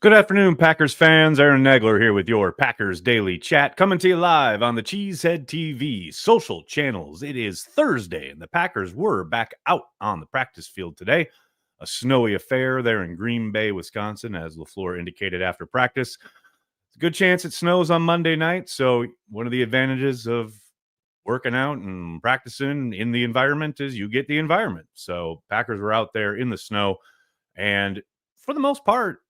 Good afternoon, Packers fans. Aaron Nagler here with your Packers Daily Chat, coming to you live on the Cheesehead TV social channels. It is Thursday, and the Packers were back out on the practice field today. A snowy affair there in Green Bay, Wisconsin, as LaFleur indicated after practice. It's a good chance it snows on Monday night, so one of the advantages of working out and practicing in the environment is you get the environment. So Packers were out there in the snow, and for the most part,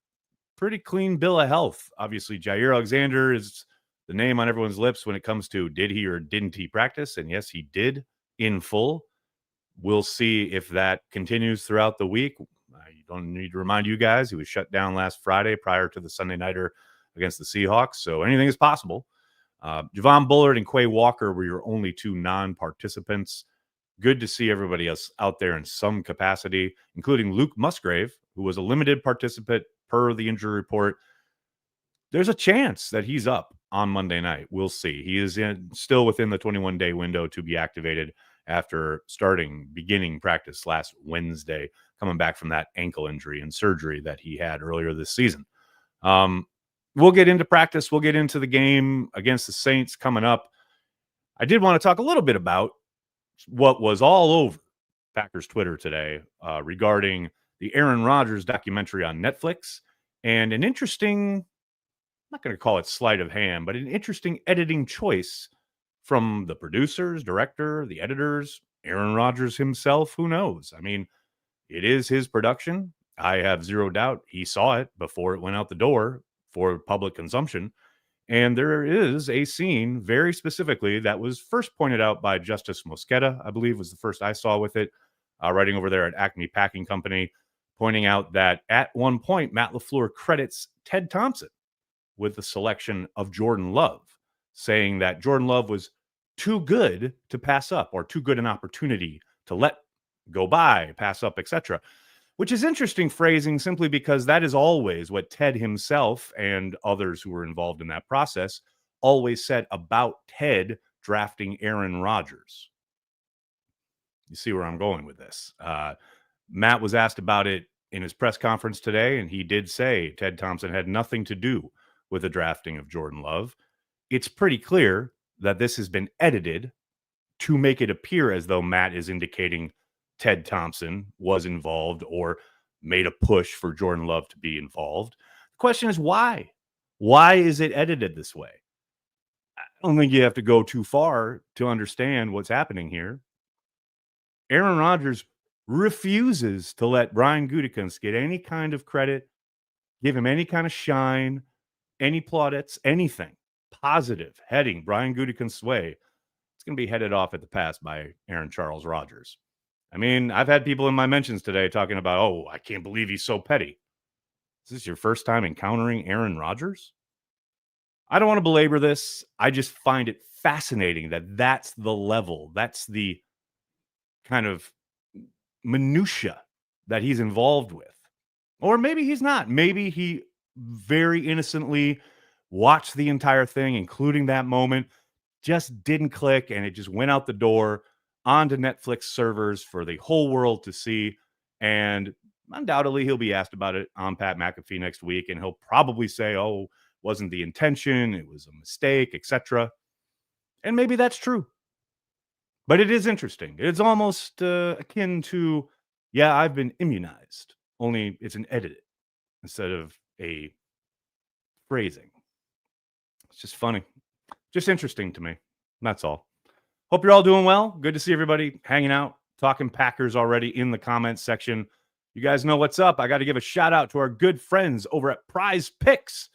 pretty clean bill of health. Obviously, Jair Alexander is the name on everyone's lips when it comes to did he or didn't he practice? And yes, he did in full. We'll see if that continues throughout the week. You don't need to remind you guys, he was shut down last Friday prior to the Sunday nighter against the Seahawks. So anything is possible. Javon Bullard and Quay Walker were your only two non-participants. Good to see everybody else out there in some capacity, including Luke Musgrave, who was a limited participant per the injury report. There's a chance that he's up on Monday night. We'll see. He is still within the 21-day window to be activated after beginning practice last Wednesday, coming back from that ankle injury and surgery that he had earlier this season. We'll get into practice. We'll get into the game against the Saints coming up. I did want to talk a little bit about what was all over Packers Twitter today regarding the Aaron Rodgers documentary on Netflix and an interesting, I'm not going to call it sleight of hand, but an interesting editing choice from the producers, director, the editors, Aaron Rodgers himself. Who knows? I mean, it is his production. I have zero doubt he saw it before it went out the door for public consumption. And there is a scene very specifically that was first pointed out by Justice Mosqueda, I believe was the first I saw with it, writing over there at Acme Packing Company, pointing out that at one point, Matt LaFleur credits Ted Thompson with the selection of Jordan Love, saying that Jordan Love was too good to pass up or too good an opportunity to let go by, pass up, etc., which is interesting phrasing simply because that is always what Ted himself and others who were involved in that process always said about Ted drafting Aaron Rodgers. You see where I'm going with this. Matt was asked about it in his press conference today, and he did say Ted Thompson had nothing to do with the drafting of Jordan Love. It's pretty clear that this has been edited to make it appear as though Matt is indicating Ted Thompson was involved or made a push for Jordan Love to be involved. The question is why? Why is it edited this way? I don't think you have to go too far to understand what's happening here. Aaron Rodgers refuses to let Brian Gutekunst get any kind of credit, give him any kind of shine, any plaudits, anything positive heading Brian Gutekunst's way. It's going to be headed off at the pass by Aaron Charles Rodgers. I mean, I've had people in my mentions today talking about, oh, I can't believe he's so petty. Is this your first time encountering Aaron Rodgers? I don't want to belabor this. I just find it fascinating that that's the level. That's the kind of minutia that he's involved with. Or maybe he's not. Maybe he very innocently watched the entire thing, including that moment, just didn't click, and it just went out the door onto Netflix servers for the whole world to see. And undoubtedly, he'll be asked about it on Pat McAfee next week, and he'll probably say, oh, wasn't the intention, it was a mistake, etc. And maybe that's true. But it is interesting. It's almost akin to, yeah, I've been immunized, only it's an edit instead of a phrasing. It's just funny. Just interesting to me. That's all. Hope you're all doing well. Good to see everybody hanging out, talking Packers already in the comments section. You guys know what's up. I got to give a shout out to our good friends over at PrizePicks.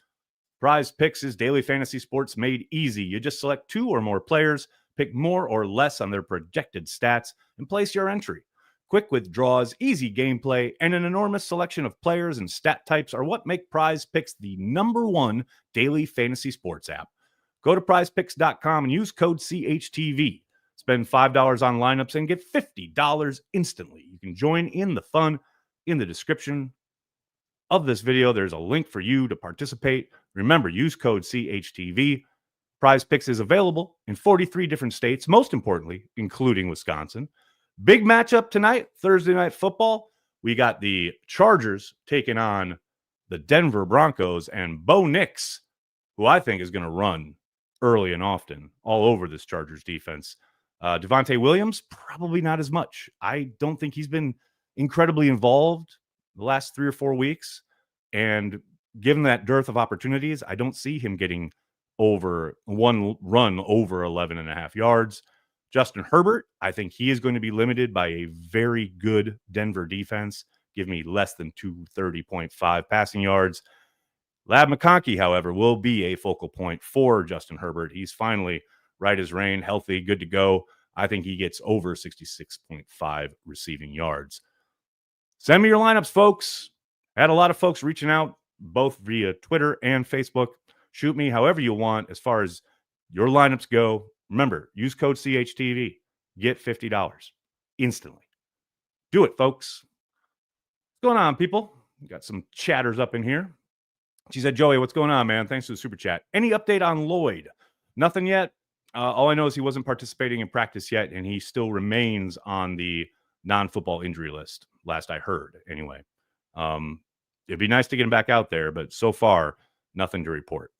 PrizePicks is daily fantasy sports made easy. You just select two or more players, pick more or less on their projected stats, and place your entry. Quick withdrawals, easy gameplay, and an enormous selection of players and stat types are what make PrizePicks the #1 daily fantasy sports app. Go to prizepicks.com and use code CHTV. Spend $5 on lineups and get $50 instantly. You can join in the fun. In the description of this video, there's a link for you to participate. Remember, use code CHTV. PrizePicks is available in 43 different states, most importantly, including Wisconsin. Big matchup tonight, Thursday Night Football. We got the Chargers taking on the Denver Broncos and Bo Nix, who I think is going to run early and often all over this Chargers defense. Devontae Williams, probably not as much. I don't think he's been incredibly involved the last 3 or 4 weeks. And given that dearth of opportunities, I don't see him getting over one run over 11.5 yards. Justin Herbert, I think he is going to be limited by a very good Denver defense. Give me less than 230.5 passing yards. Lab McConkey, however, will be a focal point for Justin Herbert. He's finally right as rain, healthy, good to go. I think he gets over 66.5 receiving yards. Send me your lineups, folks. Had a lot of folks reaching out, both via Twitter and Facebook. Shoot me however you want as far as your lineups go. Remember, use code CHTV. Get $50 instantly. Do it, folks. What's going on, people? Got some chatters up in here. She said, Joey, what's going on, man? Thanks for the super chat. Any update on Lloyd? Nothing yet. All I know is he wasn't participating in practice yet, and he still remains on the non-football injury list, last I heard, anyway. It'd be nice to get him back out there, but so far, nothing to report.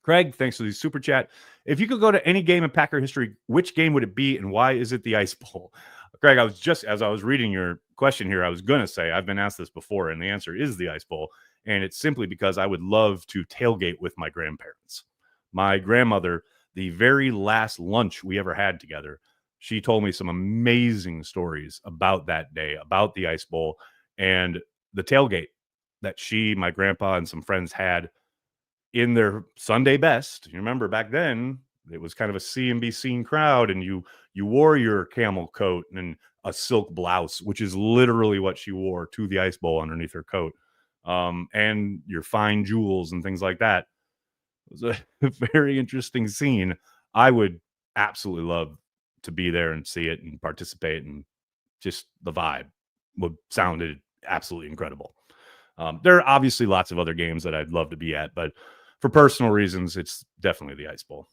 Craig, thanks for the super chat. If you could go to any game in Packer history, which game would it be, and why is it the Ice Bowl? Craig, as I was reading your question here, I was going to say, I've been asked this before, and the answer is the Ice Bowl. And it's simply because I would love to tailgate with my grandparents. My grandmother, the very last lunch we ever had together, she told me some amazing stories about that day, about the Ice Bowl, and the tailgate that she, my grandpa, and some friends had in their Sunday best. You remember back then, it was kind of a see and be seen crowd, and you wore your camel coat and a silk blouse, which is literally what she wore to the Ice Bowl underneath her coat. And your fine jewels and things like that. It was a very interesting scene. I would absolutely love to be there and see it and participate, and just the vibe would sounded absolutely incredible. There are obviously lots of other games that I'd love to be at, but for personal reasons, it's definitely the Ice Bowl.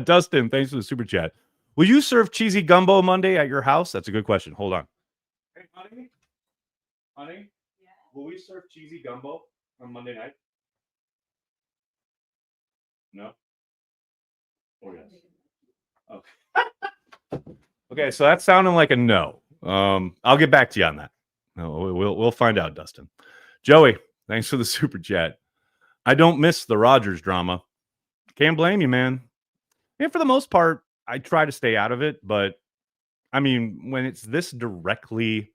Dustin, thanks for the super chat. Will you serve cheesy gumbo Monday at your house? That's a good question. Hold on. Hey, honey, yeah. Will we serve cheesy gumbo on Monday night? No? Or yes? Okay. Okay, so that's sounding like a no. I'll get back to you on that. No, we'll find out, Dustin. Joey, thanks for the super chat. I don't miss the Rodgers drama. Can't blame you, man. And for the most part, I try to stay out of it, but I mean, when it's this directly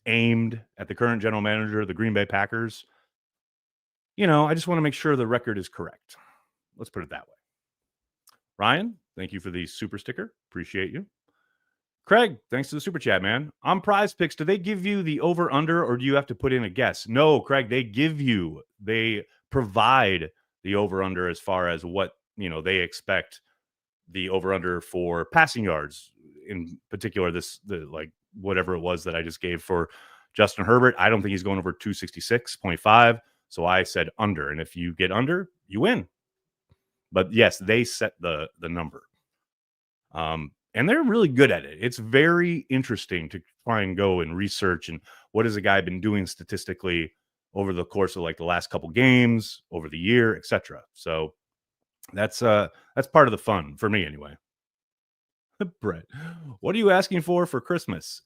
aimed at the current general manager of the Green Bay Packers, I just want to make sure the record is correct. Let's put it that way. Ryan, thank you for the super sticker. Appreciate you. Craig, thanks to the super chat, man. On PrizePicks, do they give you the over-under, or do you have to put in a guess? No, Craig, they provide the over-under as far as what, they expect the over-under for passing yards. In particular, whatever it was that I just gave for Justin Herbert. I don't think he's going over 266.5. So I said under. And if you get under, you win. But yes, they set the number. And they're really good at it. It's very interesting to try and go and research and what has a guy been doing statistically over the course of the last couple games, over the year, etc. So that's part of the fun for me anyway. Brett, what are you asking for Christmas?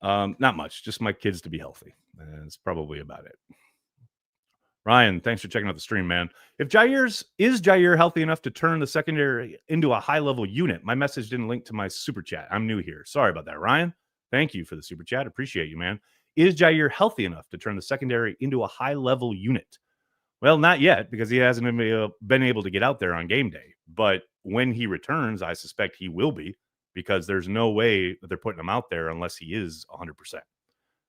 Not much, just my kids to be healthy. That's probably about it. Ryan, thanks for checking out the stream, man. Is Jair healthy enough to turn the secondary into a high-level unit? My message didn't link to my super chat. I'm new here. Sorry about that, Ryan. Thank you for the super chat. Appreciate you, man. Is Jair healthy enough to turn the secondary into a high-level unit? Well, not yet, because he hasn't been able to get out there on game day. But when he returns, I suspect he will be, because there's no way that they're putting him out there unless he is 100%.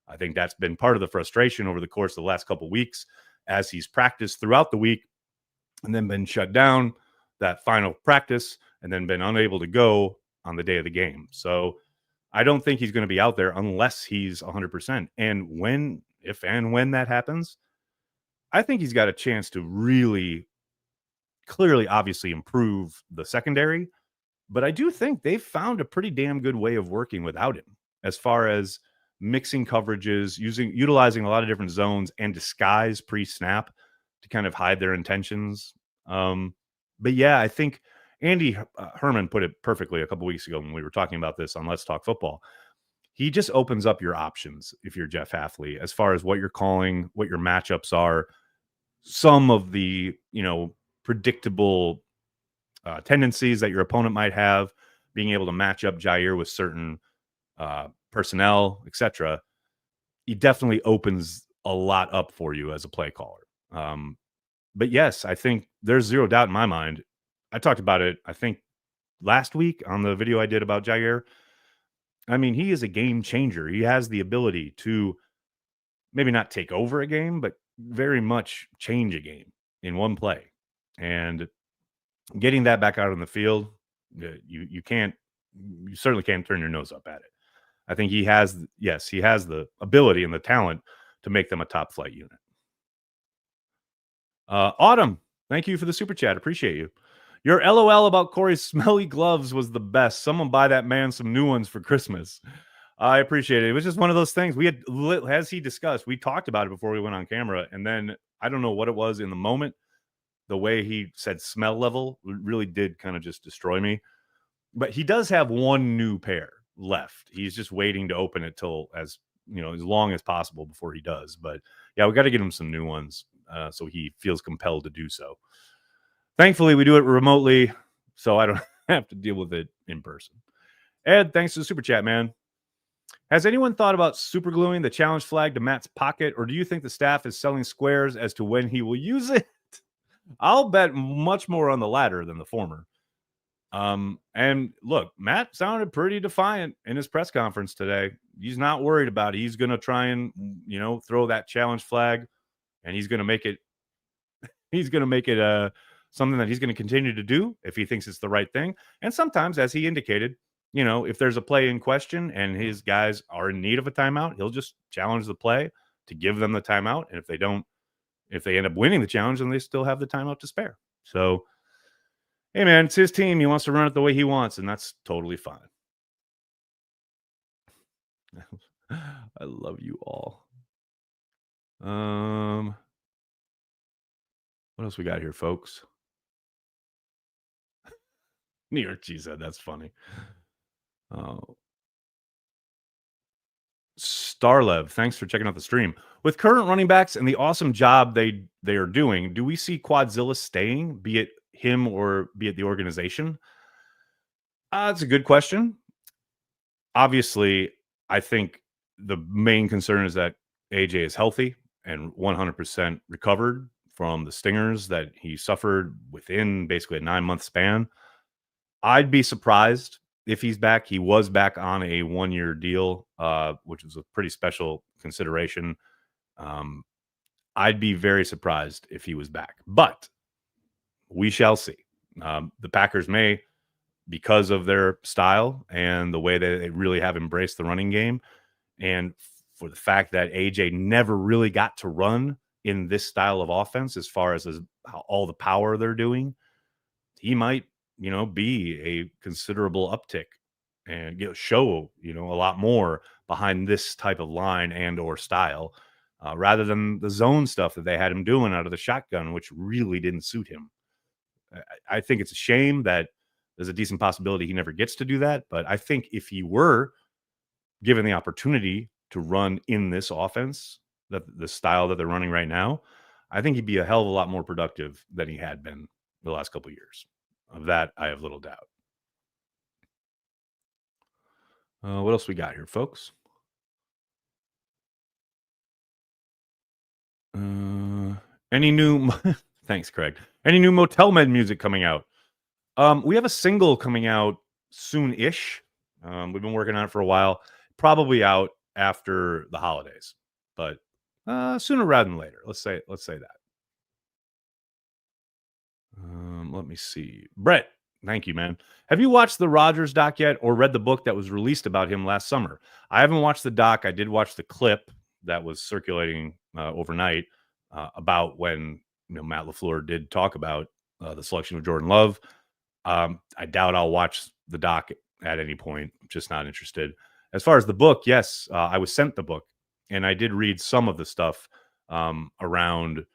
I think that's been part of the frustration over the course of the last couple of weeks, as he's practiced throughout the week and then been shut down that final practice and then been unable to go on the day of the game. So I don't think he's going to be out there unless he's 100%. And if and when that happens, I think he's got a chance to really clearly, obviously improve the secondary. But I do think they've found a pretty damn good way of working without him, as far as mixing coverages, utilizing a lot of different zones and disguise pre-snap to kind of hide their intentions. But yeah, I think Andy Herman put it perfectly a couple weeks ago when we were talking about this on Let's Talk Football. He just opens up your options if you're Jeff Hafley as far as what you're calling, what your matchups are, some of the, predictable tendencies that your opponent might have, being able to match up Jair with certain personnel, etc. He definitely opens a lot up for you as a play caller. But yes, I think there's zero doubt in my mind. I talked about it, I think, last week on the video I did about Jair. I mean, he is a game changer. He has the ability to maybe not take over a game, but very much change a game in one play. And getting that back out on the field, you certainly can't turn your nose up at it. I think he has the ability and the talent to make them a top flight unit. Autumn, thank you for the super chat. Appreciate you. Your LOL about Corey's smelly gloves was the best. Someone buy that man some new ones for Christmas. I appreciate it. It was just one of those things. We had, as he discussed, we talked about it before we went on camera, and then I don't know what it was in the moment. The way he said smell level really did kind of just destroy me. But he does have one new pair left. He's just waiting to open it till as long as possible before he does. But yeah, we got to get him some new ones so he feels compelled to do so. Thankfully, we do it remotely, so I don't have to deal with it in person. Ed, thanks for the super chat, man. Has anyone thought about super gluing the challenge flag to Matt's pocket, or do you think the staff is selling squares as to when he will use it? I'll bet much more on the latter than the former. And look, Matt sounded pretty defiant in his press conference today. He's not worried about it. He's going to try and, throw that challenge flag, and he's going to make it something that he's going to continue to do if he thinks it's the right thing. And sometimes, as he indicated, if there's a play in question and his guys are in need of a timeout, he'll just challenge the play to give them the timeout. And if they end up winning the challenge, then they still have the timeout to spare. So, hey, man, it's his team. He wants to run it the way he wants, and that's totally fine. I love you all. What else we got here, folks? New York cheesehead. That's funny. Starlev, thanks for checking out the stream. With current running backs and the awesome job they are doing, do we see Quadzilla staying, be it him or be it the organization? That's a good question. Obviously, I think the main concern is that AJ is healthy and 100% recovered from the stingers that he suffered within basically a 9-month span. I'd be surprised if he's back. He was back on a 1-year deal, which was a pretty special consideration. I'd be very surprised if he was back, but we shall see. The Packers may, because of their style and the way that they really have embraced the running game, and for the fact that AJ never really got to run in this style of offense as far as all the power they're doing, he might, be a considerable uptick and show, a lot more behind this type of line and or style rather than the zone stuff that they had him doing out of the shotgun, which really didn't suit him. I think it's a shame that there's a decent possibility he never gets to do that. But I think if he were given the opportunity to run in this offense, that the style that they're running right now, I think he'd be a hell of a lot more productive than he had been the last couple of years. Of that, I have little doubt. What else we got here, folks? Any new... Thanks, Craig. Any new Motel Med music coming out? We have a single coming out soon-ish. We've been working on it for a while. Probably out after the holidays, but sooner rather than later. Let's say that. Let me see. Brett, thank you, man. Have you watched the Rodgers doc yet or read the book that was released about him last summer? I haven't watched the doc. I did watch the clip that was circulating overnight about when Matt LaFleur did talk about the selection of Jordan Love. I doubt I'll watch the doc at any point. I'm just not interested. As far as the book, yes, I was sent the book, and I did read some of the stuff around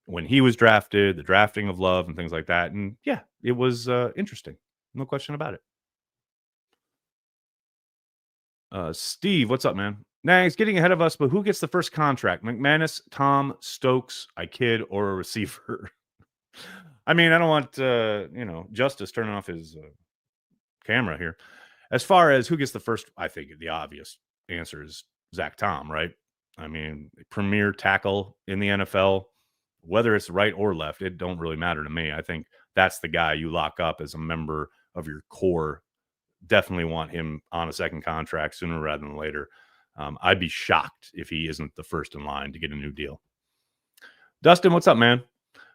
when he was drafted, the drafting of Love, and things like that. And yeah, it was interesting. No question about it. Steve, what's up, man? Nags getting ahead of us, but who gets the first contract? McManus, Tom, Stokes, I kid, or a receiver? I mean, I don't want Justice turning off his camera here. As far as who gets the first, I think the obvious answer is Zach Tom, right? I mean, premier tackle in the NFL, whether it's right or left, it don't really matter to me. I think that's the guy you lock up as a member of your core. Definitely want him on a second contract sooner rather than later. I'd be shocked if he isn't the first in line to get a new deal. Dustin, what's up, man?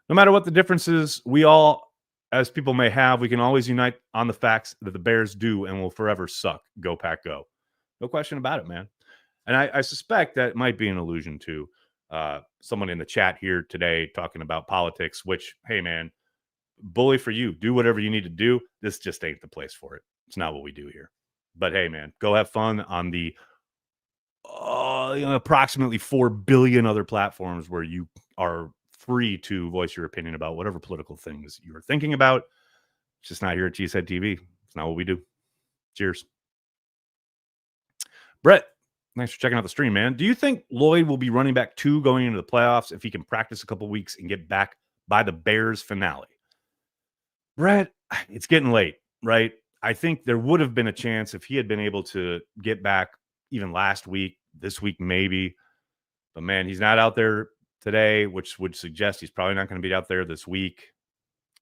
No matter what the differences we all, as people may have, we can always unite on the facts that the Bears do and will forever suck. Go Pack, go! No question about it, man. And I suspect that might be an allusion to someone in the chat here today talking about politics. Which, hey, man, bully for you. Do whatever you need to do. This just ain't the place for it. It's not what we do here. But hey, man, go have fun on the approximately 4 billion other platforms where you are free to voice your opinion about whatever political things you're thinking about. It's just not here at Cheesehead TV. It's not what we do. Cheers. Brett, thanks for checking out the stream, man. Do you think Lloyd will be running back 2 going into the playoffs if he can practice a couple weeks and get back by the Bears finale? Brett, it's getting late, right? I think there would have been a chance if he had been able to get back even last week, this week maybe. But man, he's not out there today, which would suggest he's probably not going to be out there this week.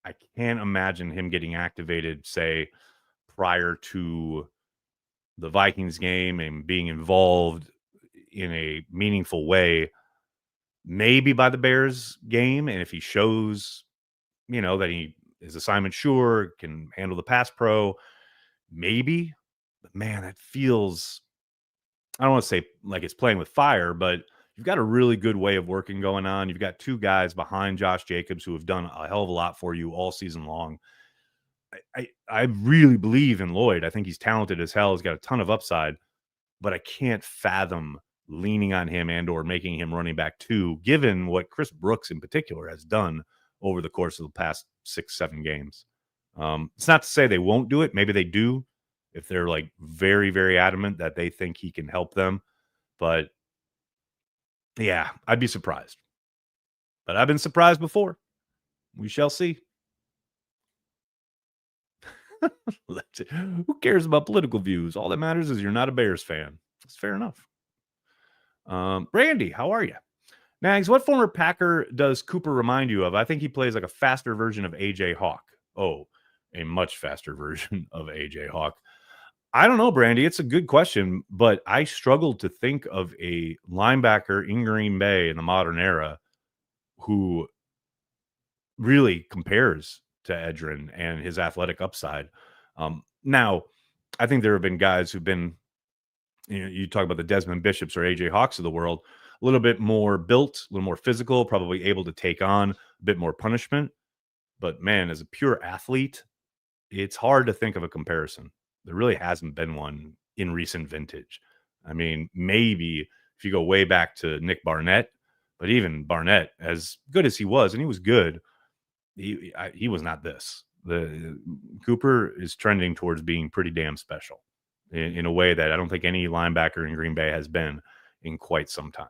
I can't imagine him getting activated, say, prior to the Vikings game and being involved in a meaningful way, maybe by the Bears game. And if he shows, that he is assignment sure, can handle the pass pro, maybe. But man, that feels, I don't want to say like it's playing with fire, but you've got a really good way of working going on. You've got 2 guys behind Josh Jacobs who have done a hell of a lot for you all season long. I really believe in Lloyd. I think he's talented as hell. He's got a ton of upside, but I can't fathom leaning on him and or making him running back 2, given what Chris Brooks in particular has done over the course of the past 6-7 games. It's not to say they won't do it. Maybe they do if they're like very, very adamant that they think he can help them. But yeah, I'd be surprised. But I've been surprised before. We shall see. Who cares about political views? All that matters is you're not a Bears fan. That's fair enough. Brandy, how are you? Nags, what former Packer does Cooper remind you of? I think he plays like a faster version of AJ Hawk. Oh, a much faster version of AJ Hawk. I don't know, Brandy. It's a good question, but I struggled to think of a linebacker in Green Bay in the modern era who really compares to Edgerrin and his athletic upside. Now, I think there have been guys who've been, you talk about the Desmond Bishops or AJ Hawks of the world, a little bit more built, a little more physical, probably able to take on a bit more punishment. But man, as a pure athlete, it's hard to think of a comparison. There really hasn't been one in recent vintage. I mean, maybe if you go way back to Nick Barnett, but even Barnett, as good as he was, and he was good, he was not this. The Cooper is trending towards being pretty damn special in a way that I don't think any linebacker in Green Bay has been in quite some time.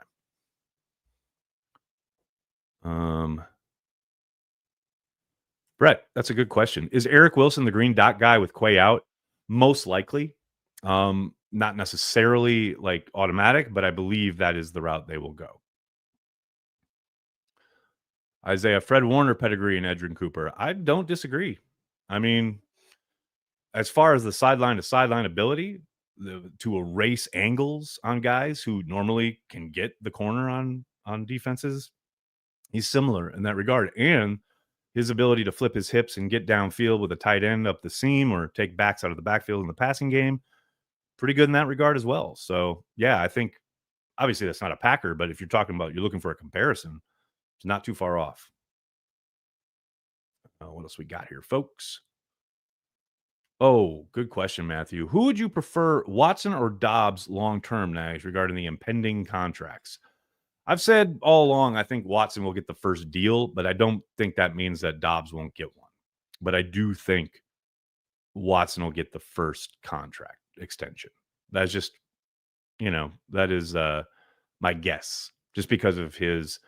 Brett, that's a good question. Is Eric Wilson the green dot guy with Quay out? Most likely. Not necessarily like automatic, but I believe that is the route they will go. Isaiah, Fred Warner pedigree and Edgerrin Cooper. I don't disagree. I mean, as far as the sideline to sideline ability, to erase angles on guys who normally can get the corner on defenses, he's similar in that regard. And his ability to flip his hips and get downfield with a tight end up the seam or take backs out of the backfield in the passing game, pretty good in that regard as well. So, yeah, I think obviously that's not a Packer, but if you're talking about you're looking for a comparison, it's not too far off. What else we got here, folks? Oh, good question, Matthew. Who would you prefer, Watson or Dobbs, long term, Nags, regarding the impending contracts? I've said all along, I think Watson will get the first deal, but I don't think that means that Dobbs won't get one. But I do think Watson will get the first contract extension. That's just, that is my guess, just because of his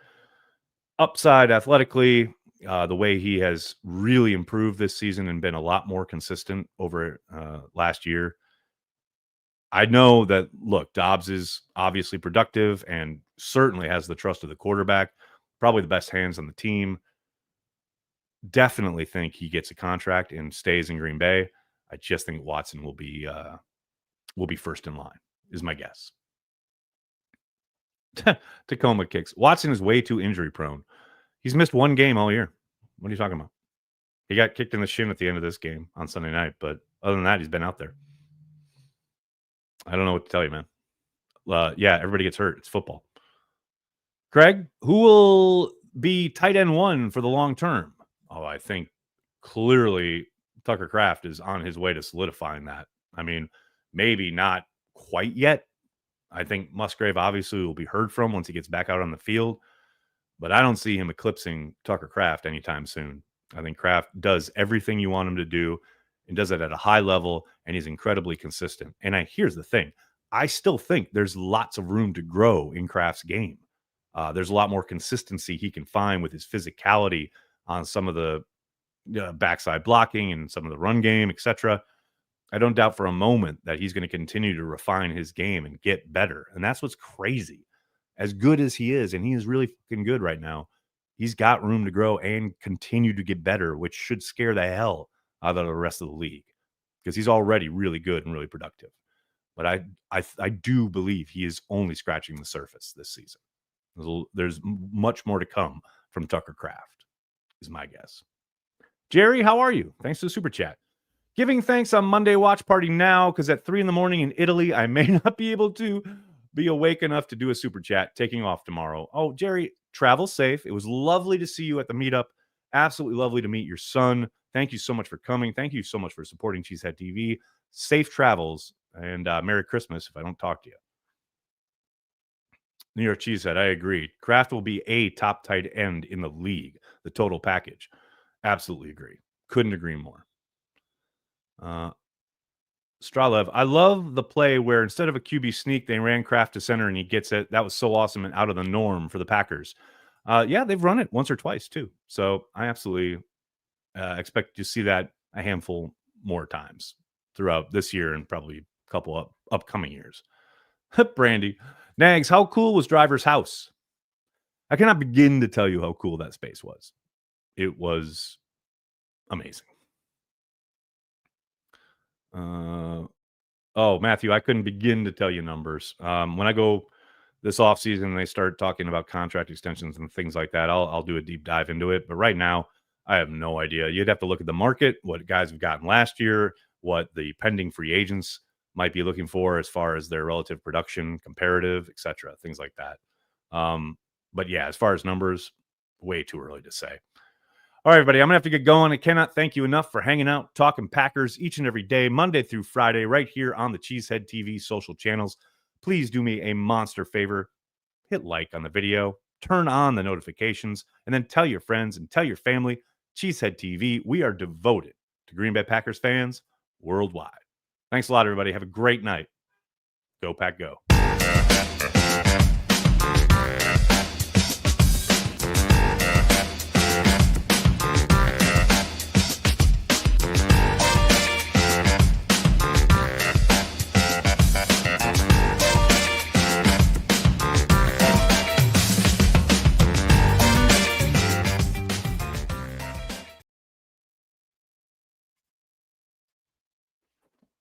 upside athletically, the way he has really improved this season and been a lot more consistent over last year. I know that, look, Dobbs is obviously productive and certainly has the trust of the quarterback, probably the best hands on the team. Definitely think he gets a contract and stays in Green Bay. I just think Watson will be first in line, is my guess. Tacoma kicks. Watson is way too injury prone. He's missed one game all year. What are you talking about? He got kicked in the shin at the end of this game on Sunday night, but other than that, he's been out there. I don't know what to tell you, man. Yeah, everybody gets hurt. It's football. Craig, who will be tight end one for the long term? Oh, I think clearly Tucker Kraft is on his way to solidifying that. I mean, maybe not quite yet. I think Musgrave obviously will be heard from once he gets back out on the field, but I don't see him eclipsing Tucker Kraft anytime soon. I think Kraft does everything you want him to do and does it at a high level, and he's incredibly consistent. And here's the thing. I still think there's lots of room to grow in Kraft's game. There's a lot more consistency he can find with his physicality on some of the backside blocking and some of the run game, etc. I don't doubt for a moment that he's going to continue to refine his game and get better. And that's what's crazy. As good as he is, and he is really fucking good right now, he's got room to grow and continue to get better, which should scare the hell out of the rest of the league because he's already really good and really productive. But I do believe he is only scratching the surface this season. There's much more to come from Tucker Kraft, is my guess. Jerry, how are you? Thanks for the super chat. Giving thanks on Monday watch party now because at 3 a.m. in Italy, I may not be able to be awake enough to do a super chat. Taking off tomorrow. Oh, Jerry, travel safe. It was lovely to see you at the meetup. Absolutely lovely to meet your son. Thank you so much for coming. Thank you so much for supporting Cheesehead TV. Safe travels and Merry Christmas if I don't talk to you. New York Cheesehead, I agree. Kraft will be a top tight end in the league, the total package. Absolutely agree. Couldn't agree more. Stralev, I love the play where instead of a QB sneak, they ran Kraft to center and he gets it. That was so awesome and out of the norm for the Packers. Yeah, they've run it once or twice too. So I absolutely expect to see that a handful more times throughout this year and probably a couple upcoming years. Brandy, Nags, how cool was Driver's house? I cannot begin to tell you how cool that space was. It was amazing. Oh, Matthew, I couldn't begin to tell you numbers. When I go this offseason and they start talking about contract extensions and things like that, I'll do a deep dive into it. But right now, I have no idea. You'd have to look at the market, what guys have gotten last year, what the pending free agents might be looking for as far as their relative production, comparative, etc., things like that. But yeah, as far as numbers, way too early to say. All right, everybody, I'm going to have to get going. I cannot thank you enough for hanging out, talking Packers each and every day, Monday through Friday, right here on the Cheesehead TV social channels. Please do me a monster favor. Hit like on the video, turn on the notifications, and then tell your friends and tell your family. Cheesehead TV, we are devoted to Green Bay Packers fans worldwide. Thanks a lot, everybody. Have a great night. Go Pack Go.